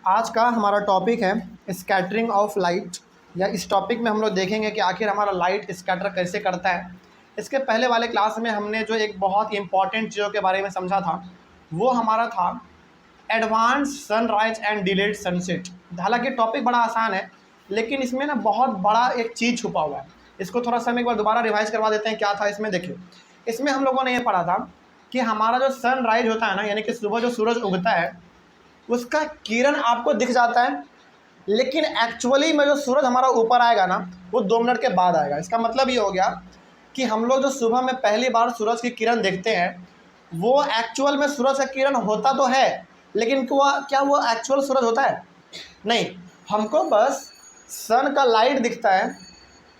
आज का हमारा टॉपिक है स्कैटरिंग ऑफ लाइट। या इस टॉपिक में हम लोग देखेंगे कि आखिर हमारा लाइट स्कैटर कैसे करता है। इसके पहले वाले क्लास में हमने जो एक बहुत इंपॉर्टेंट चीज़ों के बारे में समझा था वो हमारा था advance sunrise and delayed sunset. हालांकि टॉपिक बड़ा आसान है लेकिन इसमें ना बहुत बड़ा एक चीज़ छुपा हुआ है। इसको थोड़ा सा हम एक बार दोबारा रिवाइज करवा देते हैं। क्या था इसमें? देखिए, इसमें हम लोगों ने ये पढ़ा था कि हमारा जो सनराइज होता है ना, यानी कि सुबह जो सूरज उगता है उसका किरण आपको दिख जाता है, लेकिन एक्चुअली में जो सूरज हमारा ऊपर आएगा ना वो 2 मिनट के बाद आएगा। इसका मतलब ये हो गया कि हम लोग जो सुबह में पहली बार सूरज की किरण देखते हैं वो एक्चुअल में सूरज का किरण होता तो है, लेकिन क्या वो एक्चुअल सूरज होता है? नहीं, हमको बस सन का लाइट दिखता है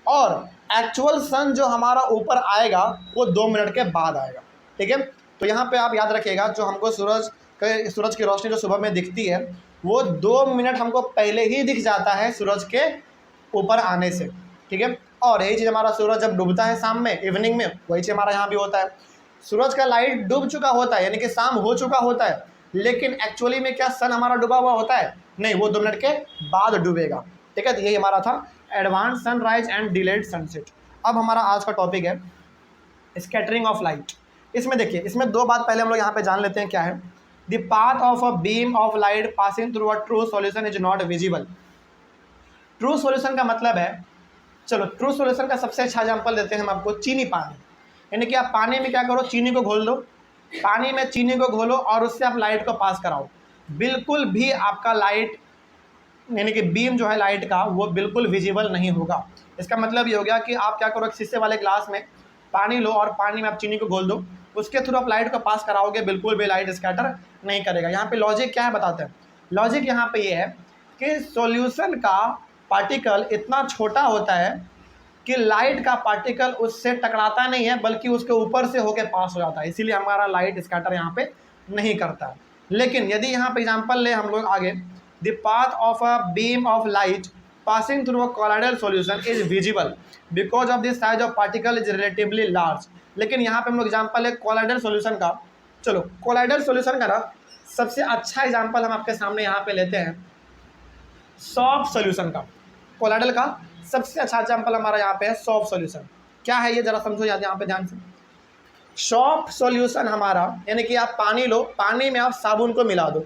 और एक्चुअल सन जो हमारा ऊपर आएगा वो 2 मिनट के बाद आएगा। ठीक है, तो यहाँ पे आप याद रखिएगा, जो हमको सूरज की रोशनी जो सुबह में दिखती है वो 2 मिनट हमको पहले ही दिख जाता है सूरज के ऊपर आने से। ठीक है, और यही चीज़ हमारा सूरज जब डूबता है शाम में, इवनिंग में, वही चीज़ हमारा यहाँ भी होता है। सूरज का लाइट डूब चुका होता है, यानी कि शाम हो चुका होता है, लेकिन एक्चुअली में क्या सन हमारा डूबा हुआ होता है? नहीं, वो 2 मिनट के बाद डूबेगा। ठीक है, तो यही हमारा था advance sunrise and delayed sunset. अब हमारा आज का टॉपिक है स्कैटरिंग ऑफ लाइट। इसमें देखिए, इसमें 2 बात पहले हम लोग यहाँ पे जान लेते हैं। क्या है? The path of a beam of light passing through a true solution is not visible. True solution का मतलब है, चलो ट्रू सॉल्यूशन का सबसे अच्छा एग्जांपल देते हैं हम आपको, चीनी पानी। यानी कि आप पानी में क्या करो, चीनी को घोल दो, पानी में चीनी को घोलो और उससे आप लाइट को पास कराओ, बिल्कुल भी आपका लाइट यानी कि बीम जो है लाइट का वो बिल्कुल विजिबल नहीं होगा। इसका मतलब ये हो गया कि आप क्या करो, एक शीशे वाले ग्लास में पानी लो और पानी में आप चीनी को घोल दो, उसके थ्रू आप लाइट को पास कराओगे, बिल्कुल भी लाइट स्कैटर नहीं करेगा। यहाँ पे लॉजिक क्या है बताते हैं। लॉजिक यहाँ पे ये है कि सॉल्यूशन का पार्टिकल इतना छोटा होता है कि लाइट का पार्टिकल उससे टकराता नहीं है, बल्कि उसके ऊपर से होकर पास हो जाता है, इसीलिए हमारा लाइट स्कैटर यहाँ पे नहीं करता है। लेकिन यदि यहाँ पे एग्जाम्पल ले हम लोग आगे, the path of a beam of light passing through a colloidal solution is visible because of the size of particle is relatively large। लेकिन यहाँ पे हम लोग एग्जाम्पल है कोलाइडल सॉल्यूशन का। चलो कोलाइडल सॉल्यूशन का ना सबसे अच्छा एग्जाम्पल हम आपके सामने यहाँ पे लेते हैं सॉफ्ट सॉल्यूशन का। कोलाइडल का सबसे अच्छा एग्जाम्पल हमारा यहाँ पे है सॉफ्ट सॉल्यूशन। क्या है ये, जरा समझो यहाँ पे ध्यान से। सॉफ्ट सॉल्यूशन हमारा यानी कि आप पानी लो, पानी में आप साबुन को मिला दो,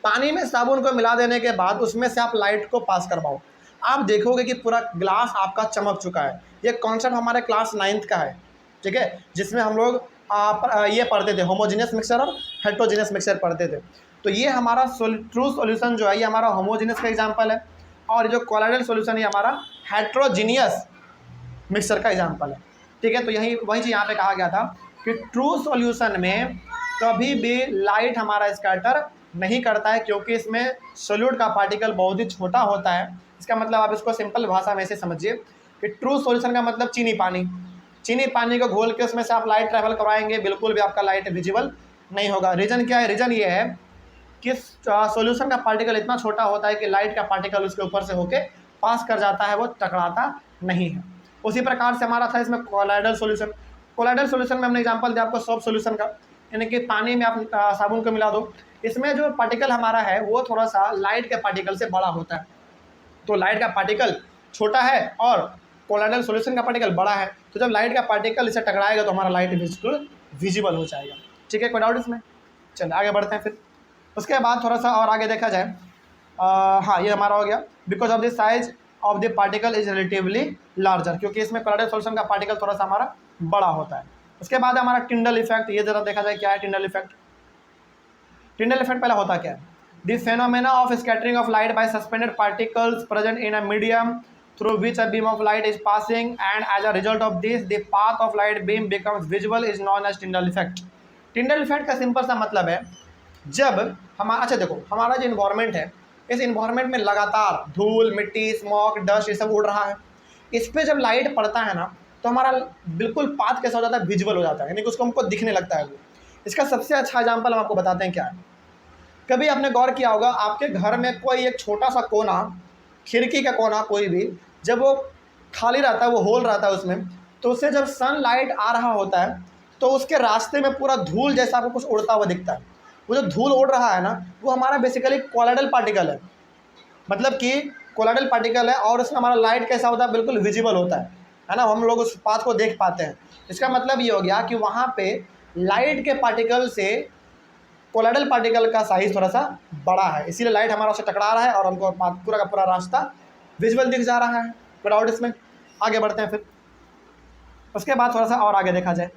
पानी में साबुन को मिला देने के बाद उसमें से आप लाइट को पास करवाओ, आप देखोगे कि पूरा ग्लास आपका चमक चुका है। ये कॉन्सेप्ट हमारे क्लास 9th का है। ठीक है, जिसमें हम लोग ये पढ़ते थे, होमोजेनियस मिक्सचर और हेट्रोजेनियस मिक्सचर पढ़ते थे। तो ये हमारा ट्रू सॉल्यूशन जो है ये हमारा होमोजेनियस का एग्जांपल है, और जो कोलाइडल सॉल्यूशन ये हमारा हेट्रोजीनियस मिक्सचर का एग्जांपल है। ठीक है, तो वही चीज़ यहाँ पे कहा गया था कि ट्रू सॉल्यूशन में कभी भी लाइट हमारा स्कैटर नहीं करता है, क्योंकि इसमें सोल्यूट का पार्टिकल बहुत ही छोटा होता है। इसका मतलब आप इसको सिंपल भाषा में ऐसे समझिए कि ट्रू सॉल्यूशन का मतलब चीनी पानी, चीनी पानी को घोल के उसमें से आप लाइट ट्रैवल करवाएंगे, बिल्कुल भी आपका लाइट विजिबल नहीं होगा। रीज़न क्या है? रीज़न ये है कि सॉल्यूशन का पार्टिकल इतना छोटा होता है कि लाइट का पार्टिकल उसके ऊपर से होके पास कर जाता है, वो टकराता नहीं है। उसी प्रकार से हमारा था इसमें कोलाइडल सॉल्यूशन। कोलाइडल सॉल्यूशन में हमने एग्जांपल दिया आपको सॉफ्ट सॉल्यूशन का, यानी कि पानी में आप साबुन को मिला दो, इसमें जो पार्टिकल हमारा है वो थोड़ा सा लाइट के पार्टिकल से बड़ा होता है। तो लाइट का पार्टिकल छोटा है और कोलाइडल सॉल्यूशन का पार्टिकल बड़ा है, तो जब लाइट का पार्टिकल इसे टकराएगा तो हमारा लाइट बिल्कुल विजिबल हो जाएगा। ठीक है, कोई डाउट इसमें? चलिए आगे बढ़ते हैं। फिर उसके बाद थोड़ा सा और आगे देखा जाए, हाँ ये हमारा हो गया because of the size of the particle is relatively larger, क्योंकि इसमें कोलाइडल सॉल्यूशन का पार्टिकल थोड़ा सा हमारा बड़ा होता है। उसके बाद हमारा टिंडल इफेक्ट, ये जरा देखा जाए क्या है टिंडल इफेक्ट। टिंडल इफेक्ट पहले होता क्या है? The phenomena of scattering of light by suspended particles present in a medium through which a beam of light is passing, and as a result of this the path of light beam becomes visible is known as Tyndall effect। Tyndall effect का simple सा मतलब है, जब हमारा, अच्छा देखो, हमारा जो इन्वायरमेंट है, इस इन्वायरमेंट में लगातार धूल, मिट्टी, स्मोक, डस्ट ये सब उड़ रहा है, इस पर जब लाइट पड़ता है ना तो हमारा बिल्कुल पाथ कैसा हो जाता है, विजुअल हो जाता है, यानी कि उसको हमको दिखने लगता है वो। इसका सबसे अच्छा एग्जाम्पल हम आपको बताते हैं क्या है। कभी आपने गौर किया होगा आपके घर में कोई एक छोटा सा कोना, खिड़की का कोना कोई भी, जब वो खाली रहता है, वो होल रहता है उसमें, तो उससे जब सनलाइट आ रहा होता है तो उसके रास्ते में पूरा धूल जैसा आपको कुछ उड़ता हुआ दिखता है। वो जो धूल उड़ रहा है ना, वो हमारा बेसिकली कोलाइडल पार्टिकल है, मतलब कि कोलाइडल पार्टिकल है, और उसमें हमारा लाइट कैसा होता है, बिल्कुल विजिबल होता है ना, हम लोग उस पाथ को देख पाते हैं। इसका मतलब ये हो गया कि वहाँ पे लाइट के पार्टिकल से कोलाइडल पार्टिकल का साइज थोड़ा सा बड़ा है, इसीलिए लाइट हमारा उससे टकरा रहा है और हमको पूरा का पूरा रास्ता विजुअल दिख जा रहा है विदाउट इसमें। आगे बढ़ते हैं फिर, उसके बाद थोड़ा सा और आगे देखा जाए।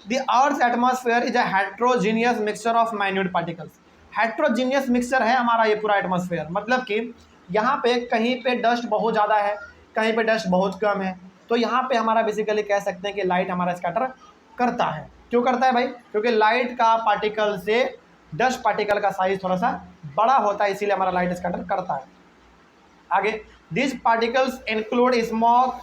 The earth atmosphere is a heterogeneous mixture of minute particles. Heterogeneous mixture है हमारा ये पूरा एटमॉस्फेयर, मतलब कि यहाँ पे कहीं पे डस्ट बहुत ज़्यादा है, कहीं पे डस्ट बहुत कम है, तो यहाँ पे हमारा बेसिकली कह सकते हैं कि लाइट हमारा स्कैटर करता है। क्यों करता है भाई? क्योंकि लाइट का पार्टिकल से डस्ट पार्टिकल का साइज थोड़ा सा बड़ा होता है, इसीलिए हमारा लाइट स्कैटर करता है। आगे, this particles include smog,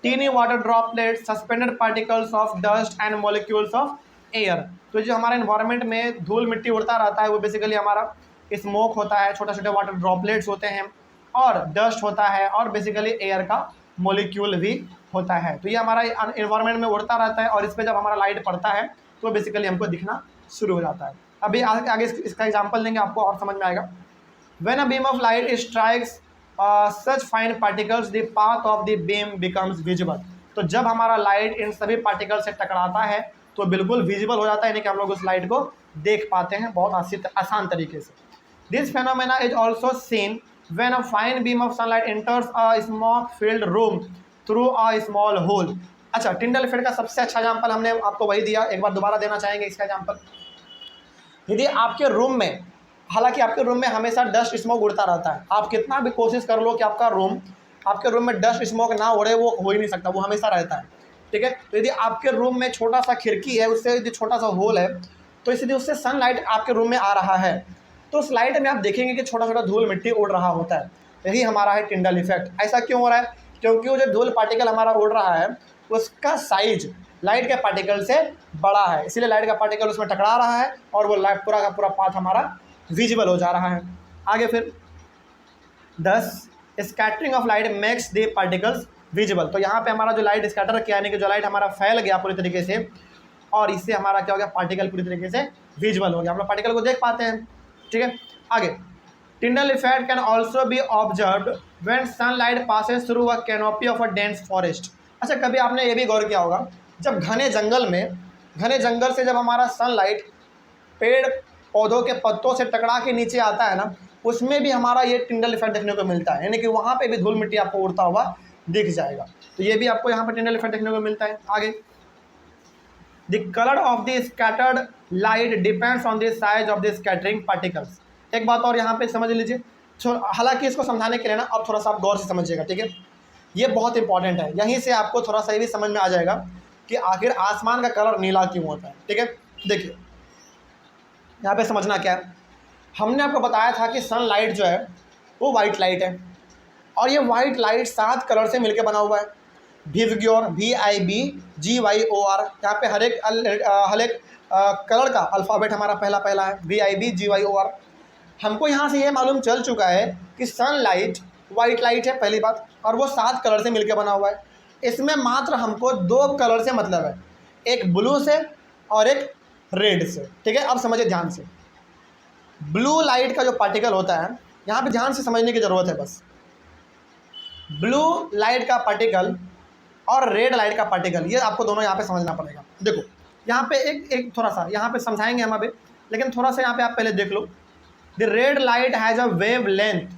tiny water droplets, suspended particles of dust and molecules of air. तो जो हमारे इन्वायरमेंट में धूल मिट्टी उड़ता रहता है वो बेसिकली हमारा स्मोक होता है, छोटे छोटे वाटर ड्रॉपलेट्स होते हैं, और डस्ट होता है, और बेसिकली एयर का मॉलिक्यूल भी होता है। तो ये हमारा इन्वायरमेंट में उड़ता रहता है, और इस पर जब हमारा लाइट पड़ता है तो बेसिकली हमको दिखना शुरू हो जाता है। अभी आगे इसका एग्जाम्पल देंगे, आपको और समझ में आएगा। When a beam of light strikes such fine particles the path of the beam becomes visible. तो जब हमारा लाइट इन सभी पार्टिकल से टकराता है तो बिल्कुल विजिबल हो जाता है, यानी कि हम लोग उस लाइट को देख पाते हैं बहुत आसान तरीके से। This phenomena is also seen when a fine beam of sunlight enters a smoke filled room through a small hole. अच्छा, टिंडल इफेक्ट का सबसे अच्छा एग्जाम्पल हमने आपको वही दिया, एक बार दोबारा देना चाहेंगे इसका एग्जाम्पल। यदि आपके रूम में, हालांकि आपके रूम में हमेशा डस्ट स्मोक उड़ता रहता है, आप कितना भी कोशिश कर लो कि आपके रूम में डस्ट स्मोक ना उड़े, वो हो ही नहीं सकता, वो हमेशा रहता है, ठीक है। तो यदि आपके रूम में छोटा सा खिड़की है, उससे यदि छोटा सा होल है, तो इसलिए उससे सनलाइट आपके रूम में आ रहा है, तो उस लाइट में आप देखेंगे कि छोटा छोटा धूल मिट्टी उड़ रहा होता है। यही हमारा है टिंडल इफेक्ट। ऐसा क्यों हो रहा है? क्योंकि वो जो धूल पार्टिकल हमारा उड़ रहा है उसका साइज लाइट के पार्टिकल से बड़ा है, इसीलिए लाइट का पार्टिकल उसमें टकरा रहा है और वो लाइट पूरा का पूरा पाथ हमारा विजिबल हो जा रहा है। आगे फिर 10 scattering of light makes the particles visible. तो यहाँ पे हमारा जो लाइट स्कैटर किया, यानी कि जो लाइट हमारा फैल गया पूरी तरीके से, और इससे हमारा क्या हो गया, पार्टिकल पूरी तरीके से विजिबल हो गया, हम लोग पार्टिकल को देख पाते हैं, ठीक है। आगे, Tyndall effect can also be observed when sunlight passes through a canopy of a dense forest. अच्छा, कभी आपने ये भी गौर किया होगा, जब घने जंगल से जब हमारा सनलाइट पेड़ पौधों के पत्तों से टकरा के नीचे आता है ना, उसमें भी हमारा ये टिंडल इफेक्ट देखने को मिलता है, यानी कि वहाँ पे भी धूल मिट्टी आपको उड़ता हुआ दिख जाएगा। तो ये भी आपको यहाँ पर टिंडल इफेक्ट देखने को मिलता है। आगे, the colour of the scattered light depends on the size of the scattering particles. एक बात और यहाँ पे समझ लीजिए, हालांकि इसको समझाने के लिए ना अब थोड़ा सा आप गौर से समझिएगा, ठीक है, ये बहुत इंपॉर्टेंट है। यहीं से आपको थोड़ा सा ये भी समझ में आ जाएगा कि आखिर आसमान का कलर नीला क्यों होता है, ठीक है। देखिए यहाँ पे समझना क्या है, हमने आपको बताया था कि सनलाइट जो है वो वाइट लाइट है, और ये वाइट लाइट 7 कलर से मिलकर बना हुआ है। विवग्योर, VIBGYOR, यहाँ पे हर एक कलर का अल्फ़ाबेट हमारा पहला है, VIBGYOR। हमको यहाँ से ये मालूम चल चुका है कि सनलाइट वाइट लाइट है, पहली बात, और वो 7 कलर से मिलकर बना हुआ है। इसमें मात्र हमको 2 कलर से मतलब है, एक ब्लू से और एक रेड से, ठीक है। अब समझिए ध्यान से, ब्लू लाइट का जो पार्टिकल होता है, यहाँ पे ध्यान से समझने की ज़रूरत है बस, ब्लू लाइट का पार्टिकल और रेड लाइट का पार्टिकल, ये आपको दोनों यहाँ पे समझना पड़ेगा। देखो यहाँ पे एक थोड़ा सा यहाँ पे समझाएंगे हम अभी, लेकिन थोड़ा सा यहाँ पे आप पहले देख लो। The red light has a wavelength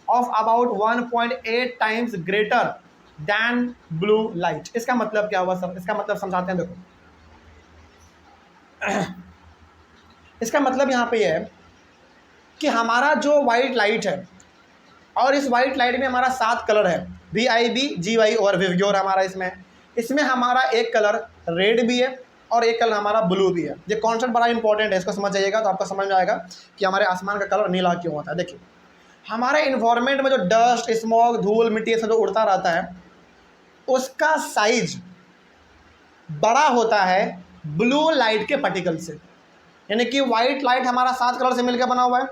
of about 1.8 times greater than blue light. इसका मतलब क्या हुआ सर? इसका मतलब समझाते हैं। देखो इसका मतलब यहाँ पे ये है कि हमारा जो वाइट लाइट है, और इस वाइट लाइट में हमारा 7 कलर है, VIBGY और विवग्योर हमारा इसमें हमारा एक कलर रेड भी है और एक कलर हमारा ब्लू भी है। ये कॉन्सेप्ट बड़ा इंपॉर्टेंट है, इसको समझ जाइएगा तो आपको समझ में आएगा कि हमारे आसमान का कलर नीला क्यों होता है। देखिए हमारे इन्वायरमेंट में जो डस्ट, स्मॉग, धूल, मिट्टी सब जो उड़ता रहता है, उसका साइज बड़ा होता है ब्लू लाइट के पार्टिकल से। यानी कि वाइट लाइट हमारा 7 कलर से मिलकर बना हुआ है,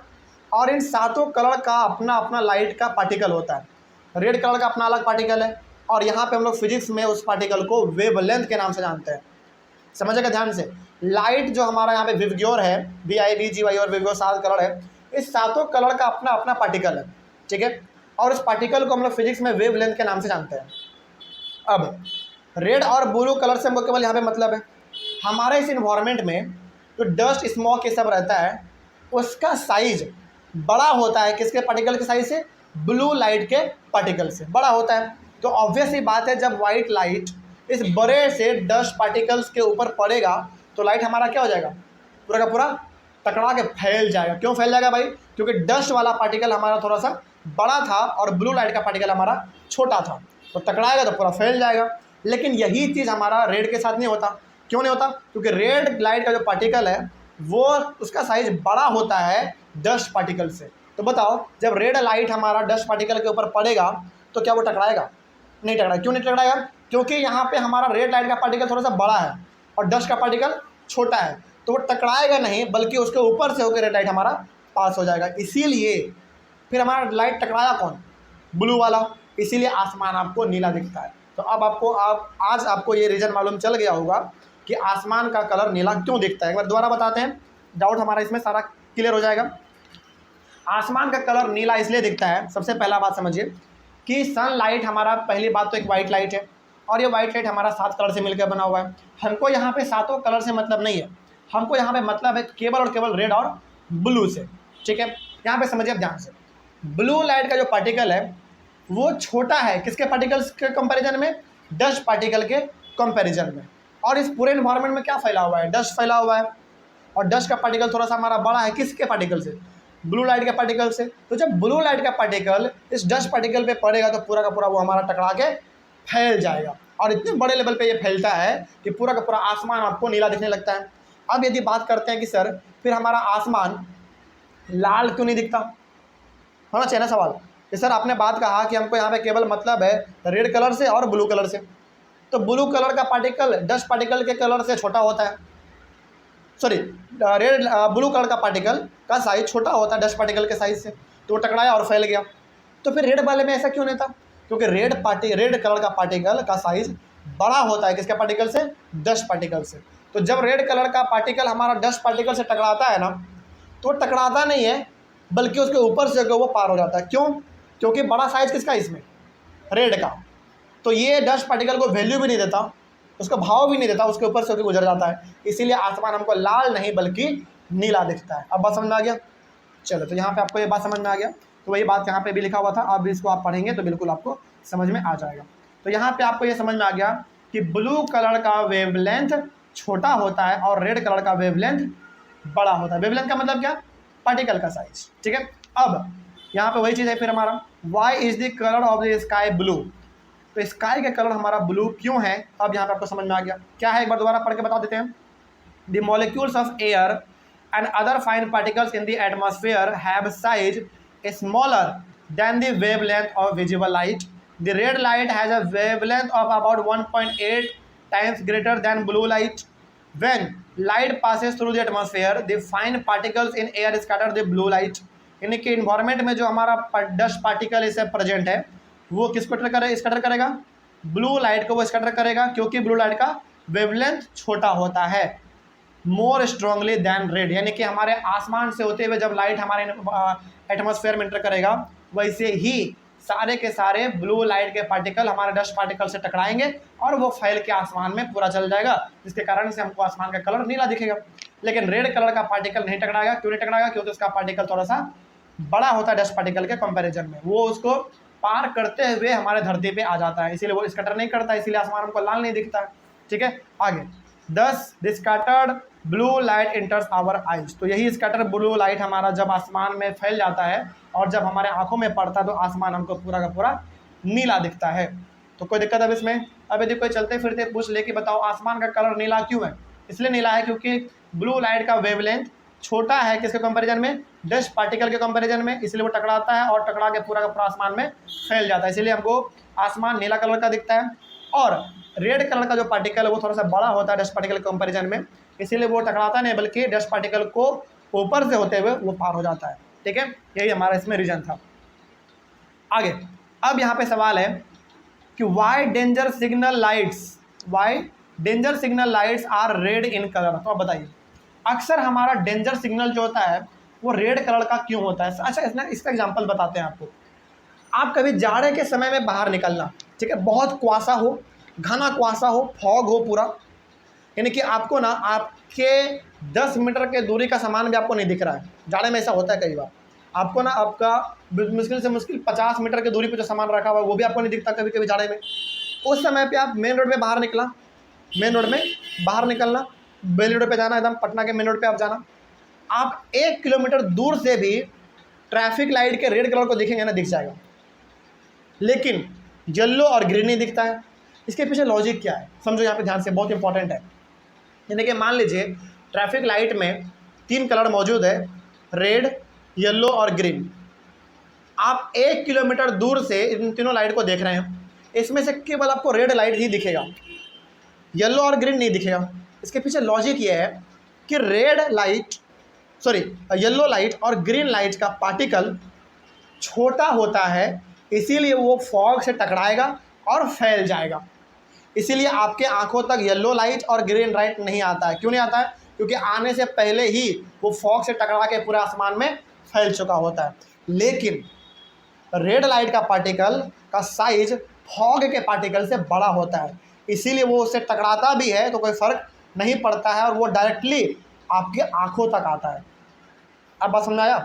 और इन 7 कलर का अपना अपना लाइट का पार्टिकल होता है। रेड कलर का अपना अलग पार्टिकल है, और यहाँ पे हम लोग फिजिक्स में उस पार्टिकल को वेवलेंथ के नाम से जानते हैं। समझेगा ध्यान से। लाइट जो हमारा यहाँ पे विवग्योर है, VIVGY और विवग्योर 7 कलर है, इस सातों कलर का अपना अपना पार्टिकल है, ठीक है। और उस पार्टिकल को हम लोग फिजिक्स में वेवलेंथ के नाम से जानते हैं। अब रेड और ब्लू कलर से हमको केवल यहाँ पे मतलब है, हमारे इस इन्वायरमेंट में जो डस्ट स्मॉग ये सब रहता है उसका साइज बड़ा होता है किसके पार्टिकल के साइज से? ब्लू लाइट के पार्टिकल से बड़ा होता है। तो ऑब्वियस ही बात है, जब वाइट लाइट इस बड़े से डस्ट पार्टिकल्स के ऊपर पड़ेगा तो लाइट हमारा क्या हो जाएगा? पूरा का पूरा टकरा के फैल जाएगा। क्यों फैल जाएगा भाई? क्योंकि डस्ट वाला पार्टिकल हमारा थोड़ा सा बड़ा था और ब्लू लाइट का पार्टिकल हमारा छोटा था, तो टकराएगा तो पूरा फैल जाएगा। लेकिन यही चीज़ हमारा रेड के साथ नहीं होता। क्यों नहीं होता? क्योंकि रेड लाइट का जो पार्टिकल है वो उसका साइज बड़ा होता है डस्ट पार्टिकल से। तो बताओ, जब रेड लाइट हमारा डस्ट पार्टिकल के ऊपर पड़ेगा तो क्या वो टकराएगा? नहीं टकराएगा। क्यों नहीं टकराएगा? क्योंकि यहाँ पे हमारा रेड लाइट का पार्टिकल थोड़ा सा बड़ा है और डस्ट का पार्टिकल छोटा है, तो वो टकराएगा नहीं, बल्कि उसके ऊपर से होकर रेड लाइट हमारा पास हो जाएगा। इसीलिए फिर हमारा लाइट टकराया कौन? ब्लू वाला। इसीलिए आसमान आपको नीला दिखता है। तो अब आज आपको ये रीज़न मालूम चल गया होगा कि आसमान का कलर नीला क्यों दिखता है। एक बार दोबारा बताते हैं, डाउट हमारा इसमें सारा क्लियर हो जाएगा। आसमान का कलर नीला इसलिए दिखता है, सबसे पहला बात समझिए कि सनलाइट हमारा, पहली बात तो एक वाइट लाइट है और ये वाइट लाइट हमारा 7 कलर से मिलकर बना हुआ है। हमको यहाँ पे सातों कलर से मतलब नहीं है, हमको यहाँ पे मतलब है केवल और केवल रेड और ब्लू से, ठीक है। यहाँ पे समझिए ध्यान से, ब्लू लाइट का जो पार्टिकल है वो छोटा है किसके पार्टिकल्स के कंपैरिजन में? डस्ट पार्टिकल के कंपैरिजन में। और इस पूरे एनवायरनमेंट में क्या फैला हुआ है? डस्ट फैला हुआ है, और डस्ट का पार्टिकल थोड़ा सा हमारा बड़ा है किसके पार्टिकल से? ब्लू लाइट के पार्टिकल से। तो जब ब्लू लाइट का पार्टिकल इस डस्ट पार्टिकल पे पड़ेगा तो पूरा का पूरा वो हमारा टकरा के फैल जाएगा, और इतने बड़े लेवल पे ये फैलता है कि पूरा का पूरा आसमान आपको नीला दिखने लगता है। अब यदि बात करते हैं कि सर फिर हमारा आसमान लाल क्यों नहीं दिखता, होना चाहिए ना सवाल कि सर आपने बात कहा कि हमको यहाँ पे केवल मतलब है रेड कलर से और ब्लू कलर से, तो ब्लू कलर का पार्टिकल डस्ट पार्टिकल के कलर से छोटा होता है, सॉरी ब्लू कलर का पार्टिकल का साइज छोटा होता है डस्ट पार्टिकल के साइज से, तो वो टकराया और फैल गया। तो फिर रेड वाले में ऐसा क्यों नहीं था? क्योंकि रेड कलर का पार्टिकल का साइज बड़ा होता है किसके पार्टिकल से? डस्ट पार्टिकल से। तो जब रेड कलर का पार्टिकल हमारा डस्ट पार्टिकल से टकराता है ना, तो वो टकराता नहीं है, बल्कि उसके ऊपर से वो पार हो जाता है। क्यों? क्योंकि बड़ा साइज किसका इसमें? रेड का। तो ये डस्ट पार्टिकल को वैल्यू भी नहीं देता, उसका भाव भी नहीं देता, उसके ऊपर से गुजर जाता है। इसीलिए आसमान हमको लाल नहीं बल्कि नीला दिखता है। अब बात समझ में आ गया? चलो, तो यहाँ पे आपको ये बात समझ में आ गया। तो वही बात यहाँ पे भी लिखा हुआ था, अब इसको आप पढ़ेंगे तो बिल्कुल आपको समझ में आ जाएगा। तो यहाँ पे आपको ये समझ में आ गया कि ब्लू कलर का वेवलेंथ छोटा होता है और रेड कलर का वेवलेंथ बड़ा होता है। वेवलेंथ का मतलब क्या? पार्टिकल का साइज, ठीक है। अब यहाँ पे वही चीज़ है फिर हमारा, why is the colour of the sky blue. तो स्काई का कलर हमारा ब्लू क्यों है? अब यहाँ पे आपको समझ में आ गया। क्या है एक बार दोबारा पढ़ के बता देते हैं। The molecules of air and other fine particles in the atmosphere have size smaller than the wavelength of visible light. The red light has a wavelength of about 1.8 times greater than blue light. When light passes through the atmosphere, the fine particles in air scatter the blue light। यानी कि environment में जो हमारा dust particle इसे present है वो किसको scatter करेगा? ब्लू लाइट को वो स्कैटर करेगा, क्योंकि ब्लू लाइट का वेवलेंथ छोटा होता है, मोर स्ट्रांगली दैन रेड। यानी कि हमारे आसमान से होते हुए जब लाइट हमारे एटमॉस्फेयर में एंटर करेगा, वैसे ही सारे के सारे ब्लू लाइट के पार्टिकल हमारे डस्ट पार्टिकल से टकराएंगे और वो फैल के आसमान में पूरा चल जाएगा, जिसके कारण से हमको आसमान का कलर नीला दिखेगा। लेकिन रेड कलर का पार्टिकल नहीं टकराएगा। क्यों नहीं टकराएगा? क्योंकि उसका पार्टिकल थोड़ा सा बड़ा होता है डस्ट पार्टिकल के कंपैरिजन में, वो उसको पार करते हुए हमारे धरती पे आ जाता है, इसीलिए वो स्कैटर नहीं करता, इसीलिए आसमान हमको लाल नहीं दिखता है, ठीक है। आगे, thus the scattered blue light enters our eyes. तो यही स्कैटर ब्लू लाइट हमारा जब आसमान में फैल जाता है और जब हमारे आंखों में पड़ता है तो आसमान हमको पूरा का पूरा नीला दिखता है। तो कोई दिक्कत अब इसमें? अब यदि कोई चलते फिरते पूछ ले कि बताओ आसमान का कलर नीला क्यों है? इसलिए नीला है क्योंकि ब्लू लाइट का वेवलेंथ छोटा है किसके कंपैरिजन में? डस्ट पार्टिकल के कंपैरिजन में, इसलिए वो टकराता है और टकरा के पूरा का पूरा आसमान में फैल जाता है, इसीलिए हमको आसमान नीला कलर का दिखता है। और रेड कलर का जो पार्टिकल है वो थोड़ा सा बड़ा होता है डस्ट पार्टिकल के कंपैरिजन में, इसीलिए वो टकराता नहीं बल्कि डस्ट पार्टिकल को ऊपर से होते हुए वो पार हो जाता है, ठीक है। यही हमारा इसमें रीजन था। आगे, अब यहाँ पे सवाल है कि why danger signal lights, why danger signal lights are red in colour. तो आप बताइए अक्सर हमारा डेंजर सिग्नल जो होता है वो रेड कलर का क्यों होता है? अच्छा इसका एग्जांपल बताते हैं आपको। आप कभी जाड़े के समय में बाहर निकलना, ठीक है, बहुत कुआसा हो, घना कुआसा हो, फॉग हो पूरा, यानी कि आपको ना आपके 10 मीटर के दूरी का सामान भी आपको नहीं दिख रहा है। जाड़े में ऐसा होता है कई बार, आपको ना आपका मुश्किल से मुश्किल 50 मीटर की दूरी पे जो सामान रखा हुआ है वो भी आपको नहीं दिखता कभी कभी जाड़े में। उस समय पे आप मेन रोड में बाहर निकला, मेन रोड में बाहर निकलना, बेली रोड पे जाना, एकदम पटना के मेन रोड पे आप जाना, आप 1 किलोमीटर दूर से भी ट्रैफिक लाइट के रेड कलर को देखेंगे ना, दिख जाएगा, लेकिन येलो और ग्रीन नहीं दिखता है। इसके पीछे लॉजिक क्या है समझो यहाँ पे ध्यान से, बहुत इंपॉर्टेंट है। यानी कि मान लीजिए ट्रैफिक लाइट में 3 कलर मौजूद है, रेड, येलो और ग्रीन। आप 1 किलोमीटर दूर से इन तीनों लाइट को देख रहे हैं, इसमें से केवल आपको रेड लाइट ही दिखेगा, येलो और ग्रीन नहीं दिखेगा। इसके पीछे लॉजिक ये है कि येलो लाइट और ग्रीन लाइट का पार्टिकल छोटा होता है, इसीलिए वो फॉग से टकराएगा और फैल जाएगा। इसीलिए आपके आंखों तक येलो लाइट और ग्रीन लाइट नहीं आता है। क्यों नहीं आता है? क्योंकि आने से पहले ही वो फॉग से टकरा के पूरे आसमान में फैल चुका होता है। लेकिन रेड लाइट का पार्टिकल का साइज फॉग के पार्टिकल से बड़ा होता है, इसीलिए वो उससे टकराता भी है तो कोई फर्क नहीं पड़ता है और वो डायरेक्टली आपके आंखों तक आता है। अब बात समझ आया?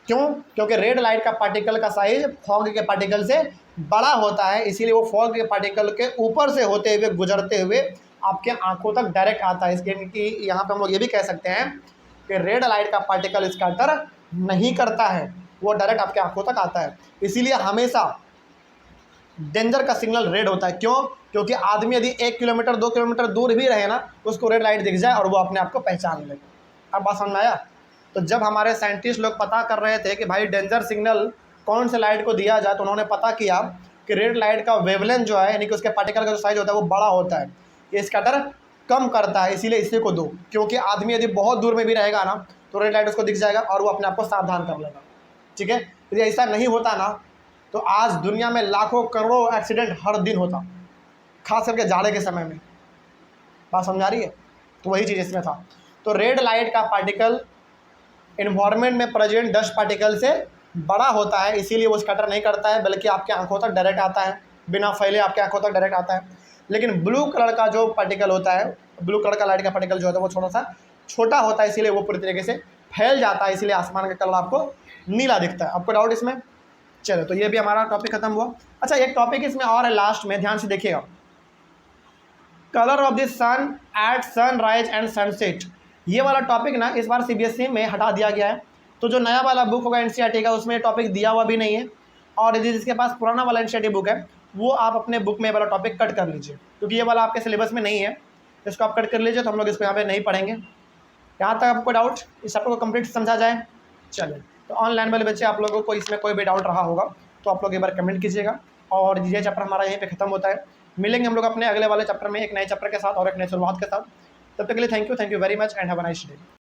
क्यों? क्योंकि रेड लाइट का पार्टिकल का साइज फॉग के पार्टिकल से बड़ा होता है, इसीलिए वो फॉग के पार्टिकल के ऊपर से होते हुए गुजरते हुए आपके आंखों तक डायरेक्ट आता है। इसके कि यहाँ पे हम लोग ये भी कह सकते हैं कि रेड लाइट का पार्टिकल स्कैटर नहीं करता है, वो डायरेक्ट आपके आंखों तक आता है। इसीलिए हमेशा डेंजर का सिग्नल रेड होता है। क्यों? क्योंकि आदमी यदि 1 किलोमीटर 2 किलोमीटर दूर भी रहे ना, उसको रेड लाइट दिख जाए और वो अपने आप को पहचान ले। अब बात समझ में आया? तो जब हमारे साइंटिस्ट लोग पता कर रहे थे कि भाई डेंजर सिग्नल कौन से लाइट को दिया जाए, तो उन्होंने पता किया कि रेड लाइट का वेवलेंथ जो है, यानी कि उसके पार्टिकल का जो साइज होता है वो बड़ा होता है, ये स्कैटर कम करता है, इसीलिए इसी को दो। क्योंकि आदमी यदि बहुत दूर में भी रहेगा ना तो रेड लाइट उसको दिख जाएगा और वो अपने आप को सावधान कर लेगा। ठीक है, यदि ऐसा नहीं होता ना तो आज दुनिया में लाखों करोड़ों एक्सीडेंट हर दिन होता, खास करके जाड़े के समय में। बात समझ आ रही है? तो वही चीज़ इसमें था। तो रेड लाइट का पार्टिकल इन्वायरमेंट में प्रेजेंट डस्ट पार्टिकल से बड़ा होता है, इसीलिए वो स्कैटर नहीं करता है, बल्कि आपके आंखों तक डायरेक्ट आता है, बिना फैले आपके आंखों तक डायरेक्ट आता है। लेकिन ब्लू कलर का जो पार्टिकल होता है, ब्लू कलर का लाइट का पार्टिकल जो होता है वो थोड़ा सा छोटा होता है, इसीलिए वो पूरी तरीके से फैल जाता है, इसीलिए आसमान का कलर आपको नीला दिखता है। आपको डाउट इसमें? चलो, तो ये भी हमारा टॉपिक खत्म हुआ। अच्छा, एक टॉपिक इसमें और है लास्ट में, ध्यान से देखिएगा। Colour of the sun at sunrise and sunset. ये वाला टॉपिक ना इस बार सीबीएसई में हटा दिया गया है। तो जो नया वाला बुक होगा एनसीईआरटी का, उसमें टॉपिक दिया हुआ भी नहीं है। और यदि जिसके पास पुराना वाला एनसीईआरटी बुक है वो आप अपने बुक में ये वाला टॉपिक कट कर लीजिए, क्योंकि ये वाला आपके सिलेबस में नहीं है। इसको आप कट कर लीजिए, तो हम लोग इसको यहाँ पे नहीं पढ़ेंगे। यहाँ तक आपको डाउट इस चैप्टर को कंप्लीट समझा जाए? चलिए, तो ऑनलाइन वाले बच्चे आप लोगों को इसमें कोई भी डाउट रहा होगा तो आप लोग एक बार कमेंट कीजिएगा। और ये चैप्टर हमारा यहीं पे खत्म होता है। मिलेंगे हम लोग अपने अगले वाले चैप्टर में एक नए चैप्टर के साथ और एक नई शुरुआत के साथ। तब तक के लिए thank you very much and have a nice day.